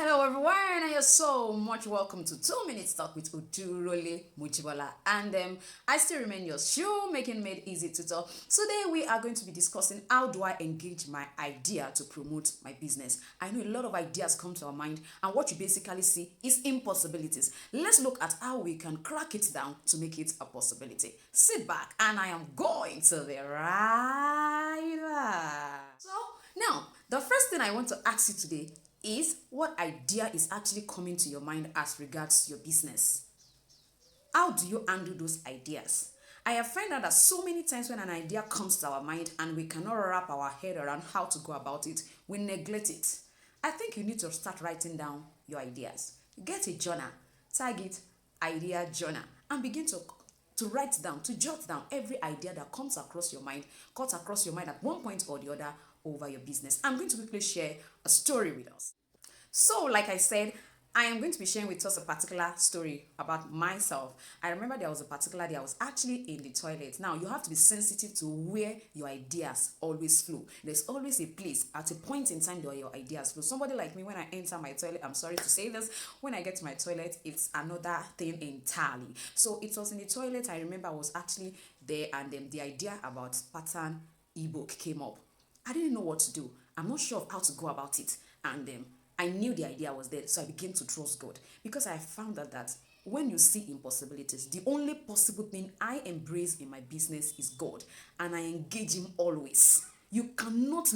Hello everyone, and you're so much welcome to 2 Minutes Talk with Odurole Mojibola. And I still remain your Shoemaking Made Easy tutor. Today we are going to be discussing how do I engage my idea to promote my business. I know a lot of ideas come to our mind, and what you basically see is impossibilities. Let's look at how we can crack it down to make it a possibility. Sit back, and I am going to be right back. So now, the first thing I want to ask you today is what idea is actually coming to your mind as regards your business. How do you handle those ideas? I have found out that so many times when an idea comes to our mind and we cannot wrap our head around how to go about it, we neglect it. I think you need to start writing down your ideas. Get a journal, tag it idea journal, and begin to write down, to jot down every idea that comes across your mind, cuts across your mind at one point or the other over your business. I'm going to quickly share a story with us. So, like I said, I am going to be sharing with us a particular story about myself. I remember there was a particular day I was actually in the toilet. Now, you have to be sensitive to where your ideas always flow. There's always a place at a point in time where your ideas flow. Somebody like me, when I enter my toilet, I'm sorry to say this, when I get to my toilet, it's another thing entirely. So, it was in the toilet. I remember I was actually there, and then the idea about pattern ebook came up. I didn't know what to do. I'm not sure of how to go about it. And I knew the idea was there, so I began to trust God. Because I found out that when you see impossibilities, the only possible thing I embrace in my business is God. And I engage Him always. You cannot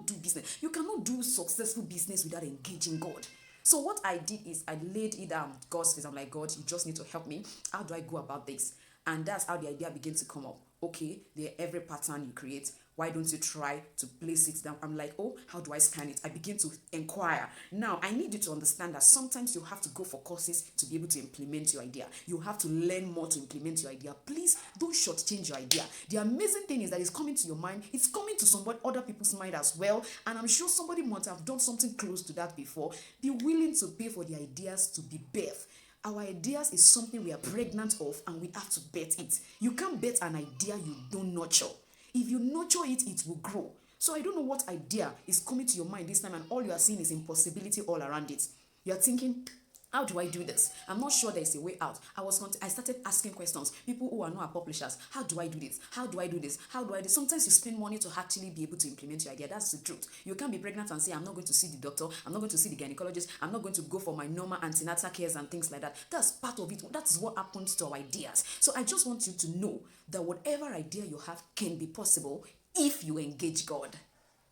do business. You cannot do successful business without engaging God. So what I did is I laid it down God's face. I'm like, God, you just need to help me. How do I go about this? And that's how the idea began to come up. Okay, every pattern you create, why don't you try to place it down? I'm like, oh, how do I scan it? I begin to inquire. Now, I need you to understand that sometimes you have to go for courses to be able to implement your idea. You have to learn more to implement your idea. Please don't shortchange your idea. The amazing thing is that it's coming to your mind. It's coming to other people's mind as well. And I'm sure somebody might have done something close to that before. Be willing to pay for the ideas to be birthed. Our ideas is something we are pregnant of, and we have to bet it. You can't bet an idea you don't nurture. If you nurture it, it will grow. So I don't know what idea is coming to your mind this time, and all you are seeing is impossibility all around it. You are thinking, how do I do this? I'm not sure there's a way out. I started asking questions. People who are not publishers, how do I do this? How do I do this? How do I do this? Sometimes you spend money to actually be able to implement your idea. That's the truth. You can't be pregnant and say, I'm not going to see the doctor. I'm not going to see the gynecologist. I'm not going to go for my normal antenatal cares and things like that. That's part of it. That's what happens to our ideas. So I just want you to know that whatever idea you have can be possible if you engage God.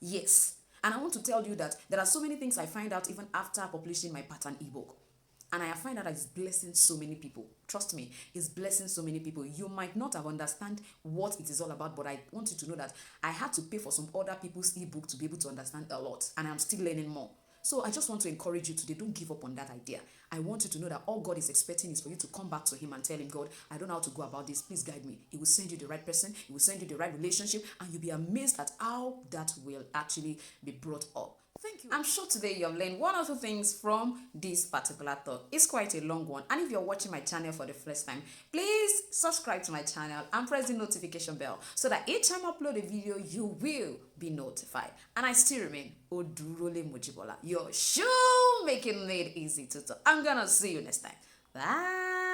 Yes. And I want to tell you that there are so many things I find out even after publishing my pattern ebook. And I find out that it's blessing so many people. Trust me, it's blessing so many people. You might not have understand what it is all about, but I want you to know that I had to pay for some other people's ebook to be able to understand a lot. And I'm still learning more. So I just want to encourage you today, don't give up on that idea. I want you to know that all God is expecting is for you to come back to Him and tell Him, God, I don't know how to go about this. Please guide me. He will send you the right person. He will send you the right relationship. And you'll be amazed at how that will actually be brought up. Thank you. I'm sure today you have learned one or two things from this particular talk. It's quite a long one. And if you're watching my channel for the first time, please subscribe to my channel and press the notification bell so that each time I upload a video, you will be notified. And I still remain Odurole Mojibola, your shoemaking made easy tutor. I'm gonna see you next time. Bye.